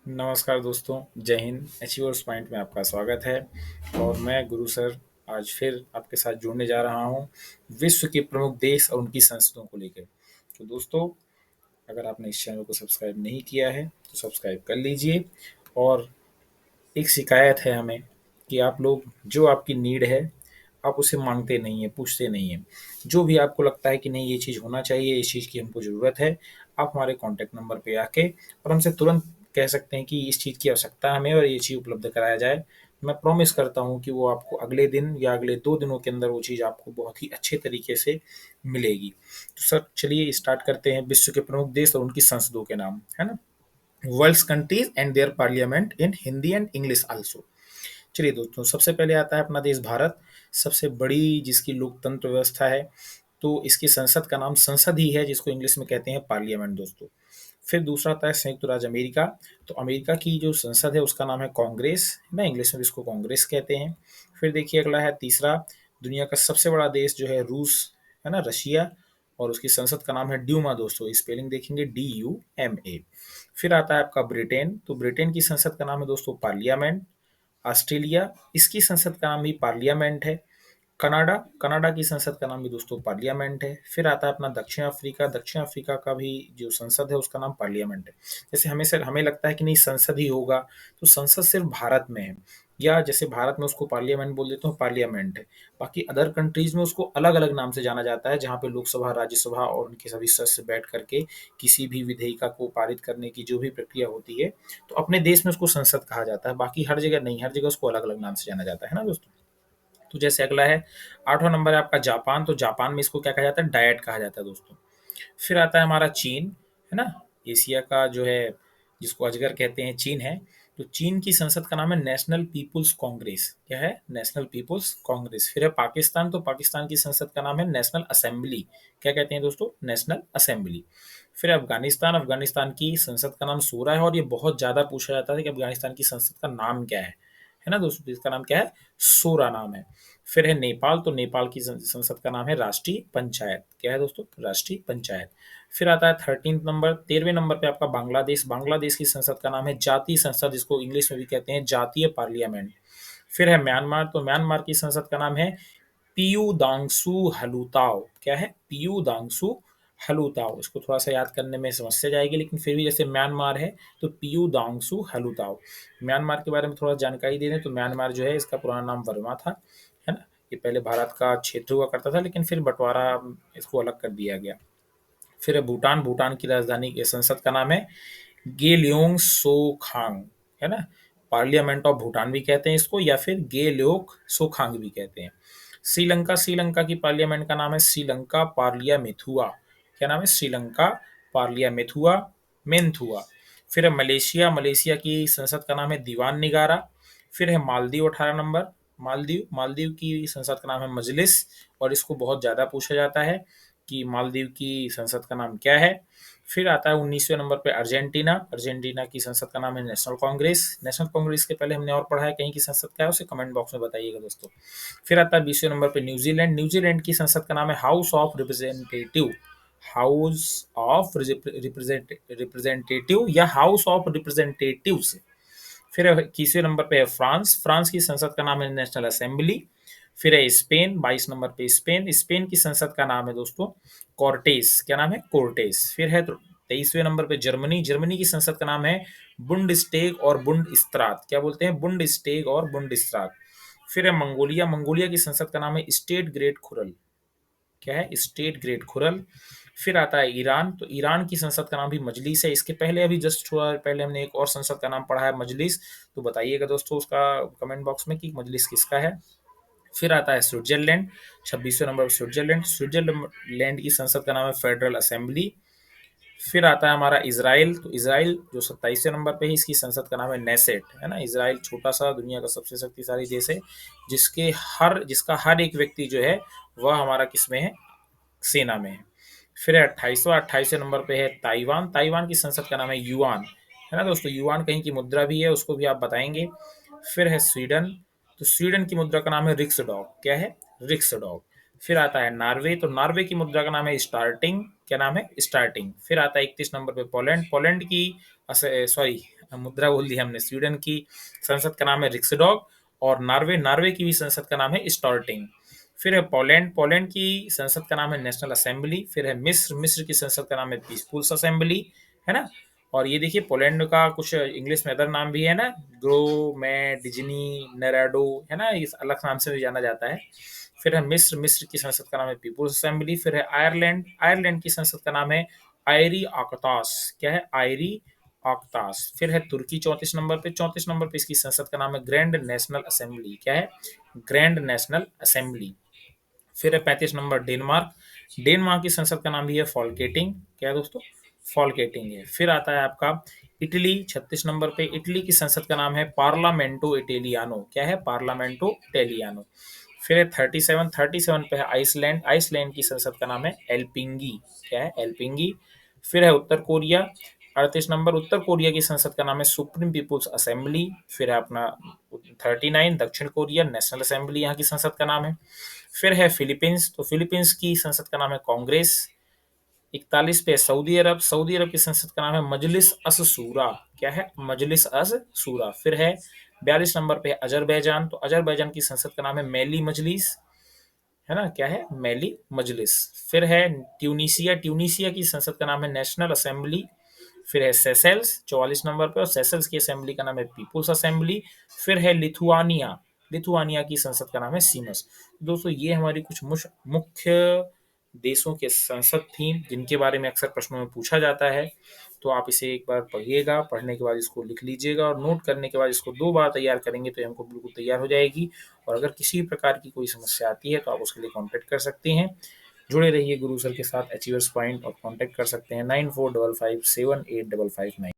नमस्कार दोस्तों, जय हिंद। अचीवर्स पॉइंट में आपका स्वागत है। और मैं गुरु सर आज फिर आपके साथ जुड़ने जा रहा हूँ विश्व के प्रमुख देश और उनकी संस्कृतियों को लेकर। तो दोस्तों, अगर आपने इस चैनल को सब्सक्राइब नहीं किया है तो सब्सक्राइब कर लीजिए। और एक शिकायत है हमें कि आप लोग जो आपकी नीड है आप उसे मांगते नहीं हैं, पूछते नहीं हैं। जो भी आपको लगता है कि नहीं ये चीज़ होना चाहिए, इस चीज़ की हमको ज़रूरत है, आप हमारे कॉन्टैक्ट नंबर पे आके और हमसे तुरंत कह सकते हैं कि इस चीज़ की आवश्यकता है हमें और ये चीज़ उपलब्ध कराया जाए। मैं प्रॉमिस करता हूँ कि वो आपको अगले दिन या अगले 2 दिनों के अंदर वो चीज़ आपको बहुत ही अच्छे तरीके से मिलेगी। तो सर चलिए स्टार्ट करते हैं विश्व के प्रमुख देश और उनकी संसदों के नाम, है ना? World's countries and their parliament in Hindi and English also. चलिए दोस्तों, सबसे पहले आता है अपना देश भारत, सबसे बड़ी जिसकी लोकतंत्र व्यवस्था है। तो इसकी संसद का नाम संसद ही है, जिसको इंग्लिश में कहते हैं पार्लियामेंट दोस्तों। फिर दूसरा आता है संयुक्त राज्य अमेरिका। तो अमेरिका की जो संसद है उसका नाम है कांग्रेस, है ना, इंग्लिश में भी इसको कांग्रेस कहते हैं। फिर देखिए अगला है तीसरा, दुनिया का सबसे बड़ा देश जो है रूस, है ना, रशिया। और उसकी संसद का नाम है ड्यूमा दोस्तों, स्पेलिंग देखेंगे DUMA। फिर आता है आपका ब्रिटेन। तो ब्रिटेन की संसद का नाम है दोस्तों पार्लियामेंट। ऑस्ट्रेलिया, इसकी संसद का नाम भी पार्लियामेंट है। कनाडा, कनाडा की संसद का नाम भी दोस्तों पार्लियामेंट है। फिर आता है अपना दक्षिण अफ्रीका, दक्षिण अफ्रीका का भी जो संसद है उसका नाम पार्लियामेंट है। जैसे हमें लगता है कि नहीं संसद ही होगा, तो संसद सिर्फ भारत में है, या जैसे भारत में उसको पार्लियामेंट बोल देते हो, पार्लियामेंट है। बाकी अदर कंट्रीज में उसको अलग अलग नाम से जाना जाता है, जहाँ पे लोकसभा, राज्यसभा और उनके सभी सदस्य बैठ करके किसी भी विधेयिका को पारित करने की जो भी प्रक्रिया होती है, तो अपने देश में उसको संसद कहा जाता है। बाकी हर जगह नहीं, हर जगह उसको अलग अलग नाम से जाना जाता है ना दोस्तों। तो जैसे अगला है, आठवां नंबर है आपका जापान। तो जापान में इसको क्या कहा जाता है? डायट कहा जाता है दोस्तों। फिर आता है हमारा चीन, है ना, एशिया का जो है, जिसको अजगर कहते हैं, चीन है। तो चीन की संसद का नाम है नेशनल पीपुल्स कांग्रेस। क्या है? National people's congress. फिर है पाकिस्तान। तो पाकिस्तान की संसद का नाम है नेशनल असेंबली। क्या कहते हैं दोस्तों? National assembly. फिर अफगानिस्तान, अफगानिस्तान की संसद का नाम सूरा है, और ये बहुत ज्यादा पूछा जाता है कि अफगानिस्तान की संसद का नाम क्या है ना दोस्तों? तो इसका नाम क्या है? सूरा नाम है। फिर है नेपाल। तो नेपाल की संसद का नाम है राष्ट्रीय पंचायत। क्या है दोस्तों? राष्ट्रीय पंचायत। फिर आता है 13 नंबर, 13वें नंबर पे आपका बांग्लादेश। बांग्लादेश की संसद का नाम है जातीय संसद, जिसको इंग्लिश में भी कहते हैं जातीय पार्लियामेंट। फिर है म्यांमार। तो म्यांमार की संसद का नाम है पीयू दांगसू हलूताओ। क्या है? पीयू दांगसू हलूताओ। इसको थोड़ा सा याद करने में समस्या जाएगी, लेकिन फिर भी जैसे म्यांमार है तो पीयू दांगसू हलूताओ। म्यांमार के बारे में थोड़ा जानकारी दे दें तो म्यांमार जो है इसका पुराना नाम वर्मा था, है ना। ये पहले भारत का क्षेत्र हुआ करता था, लेकिन फिर बंटवारा, इसको अलग कर दिया गया। फिर है भूटान। भूटान की राजधानी के संसद का नाम है गेलियोंग सोखांग, है ना। पार्लियामेंट ऑफ भूटान भी कहते हैं इसको, या फिर गेल्योक सोखांग भी कहते हैं। श्रीलंका। श्रीलंका की पार्लियामेंट का नाम है श्रीलंका पार्लियामेथुआ। क्या नाम है? श्रीलंका पार्लियामेथुआ, मेंथुआ। फिर है मलेशिया। मलेशिया की संसद का नाम है दीवान निगारा। फिर है मालदीव, 18 नंबर। मालदीव। मालदीव की संसद का नाम है मजलिस, और इसको बहुत ज़्यादा पूछा जाता है कि मालदीव की संसद का नाम क्या है। फिर आता है 19वें नंबर पे अर्जेंटीना। अर्जेंटीना की संसद का नाम है नेशनल कांग्रेस। नेशनल कांग्रेस के पहले हमने और पढ़ा है कहीं की संसद क्या है, उसे कमेंट बॉक्स में बताइएगा दोस्तों। फिर आता है 20वें नंबर पे न्यूजीलैंड। न्यूजीलैंड की संसद का नाम है house of representative. House of representative या हाउस ऑफ रिप्रेजेंटेटिव्स। फिर 21वें नंबर पे है फ्रांस। फ्रांस की संसद का नाम है नेशनल असेंबली। फिर है स्पेन, 22 नंबर पे स्पेन। स्पेन की संसद का नाम है दोस्तों कॉर्टेस। क्या नाम है? कोर्टेस। फिर है 23वें नंबर पे जर्मनी। जर्मनी की संसद का नाम है बुंडस्टेग और बुंडस्त्रात। क्या बोलते हैं? बुंडस्टेग और बुंडस्त्रात। फिर है मंगोलिया। मंगोलिया की संसद का नाम है स्टेट ग्रेट खुरल। क्या है? State great Khural. फिर आता है ईरान। तो ईरान की संसद का नाम भी मजलिस है। इसके पहले अभी जस्ट थोड़ा पहले हमने एक और संसद का नाम पढ़ा है मजलिस। तो बताइएगा दोस्तों उसका कमेंट बॉक्स में कि मजलिस किसका है। फिर आता है स्विट्जरलैंड। 26वें नंबर पर स्विट्जरलैंड। स्विट्जरलैंड की संसद का नाम है फेडरल असेंबली। फिर आता है हमारा इसराइल। तो इसराइल जो 27वें नंबर पे है, इसकी संसद का नाम है नेसेट, है ना। इसराइल छोटा सा दुनिया का सबसे शक्तिशाली देश है, जिसका हर एक व्यक्ति जो है वह हमारा किसमें है? सेना में है। फिर है 28वें नंबर पे है ताइवान। ताइवान की संसद का नाम है युआन, है ना दोस्तों। युआन कहीं की मुद्रा भी है, उसको भी आप बताएंगे। फिर है स्वीडन। तो स्वीडन की मुद्रा का नाम है रिक्स डॉग। क्या है? रिक्स डॉग। फिर आता है नॉर्वे। तो नॉर्वे की मुद्रा का नाम है स्टार्टिंग। क्या नाम है? स्टार्टिंग। फिर आता है 31 नंबर पे पोलैंड। पोलैंड की, सॉरी, मुद्रा बोल दी हमने। स्वीडन की संसद का नाम है रिक्सडॉग, और नॉर्वे, नॉर्वे की भी संसद का नाम है स्टॉर्टिंग। फिर है पोलैंड, पोलैंड की संसद का नाम है नेशनल असेंबली। फिर है मिस्र, मिस्र की संसद का नाम है पीसफुल्स असेंबली, है ना। और ये देखिए पोलैंड का कुछ इंग्लिश में अदर नाम भी है ना, ग्रो में डिजनी नेराडो, है ना, इस अलग नाम से भी जाना जाता है। फिर है मिस्र, मिस्र की संसद का नाम है पीपुल्स असेंबली। फिर है आयरलैंड, आयरलैंड की संसद का नाम है आयरी आकतास, क्या है, आयरी आकतास। फिर है तुर्की 34 नंबर पे, 34 नंबर पे इसकी संसद का नाम है ग्रैंड नेशनल असेंबली, क्या है, ग्रैंड नेशनल असेंबली। फिर है 35 नंबर डेनमार्क, डेनमार्क की संसद का नाम भी है फॉलकेटिंग, क्या है दोस्तों, फॉलकेटिंग है। फिर आता है आपका इटली 36 नंबर पे, इटली की संसद का नाम है पार्लामेंटो इटेलियानो, क्या है, पार्लामेंटो इटेलियानो। फिर है 37, 37 पे है आइसलैंड, आइसलैंड की संसद का नाम है एल्पिंगी, क्या है, एल्पिंगी। फिर है उत्तर कोरिया 38 नंबर, उत्तर कोरिया की संसद का नाम है सुप्रीम पीपुल्स असेंबली। फिर है अपना 39 दक्षिण कोरिया नेशनल असेंबली, यहाँ की संसद का नाम है। फिर है फिलीपींस, तो फिलीपींस की संसद का नाम है कांग्रेस। 41 पे सऊदी अरब, सऊदी अरब की संसद का नाम है मजलिस अस सूरा, क्या है, मजलिस अस सूरा। फिर है 42 नंबर पे अजरबैजान, तो अजरबैजान की संसद का नाम है मेली मजलिस, है ना, क्या है, मेली मजलिस। फिर है ट्यूनीसिया, ट्यूनीसिया की संसद का नाम है नेशनल असेंबली। फिर है सेसेल्स 44 नंबर पे, और सेसेल्स की असेंबली का नाम है पीपुल्स असेंबली। फिर है लिथुआनिया, लिथुआनिया की संसद का नाम है सीमस। दोस्तों ये हमारी कुछ मुख्य देशों के संसद थी जिनके बारे में अक्सर प्रश्नों में पूछा जाता है। तो आप इसे एक बार पढ़िएगा, पढ़ने के बाद इसको लिख लीजिएगा, और नोट करने के बाद इसको 2 बार तैयार करेंगे तो ये हमको बिल्कुल तैयार हो जाएगी। और अगर किसी भी प्रकार की कोई समस्या आती है तो आप उसके लिए कॉन्टैक्ट कर सकते हैं। जुड़े रहिए गुरु सर के साथ अचीवर्स पॉइंट, और कॉन्टैक्ट कर सकते हैं 9455785599।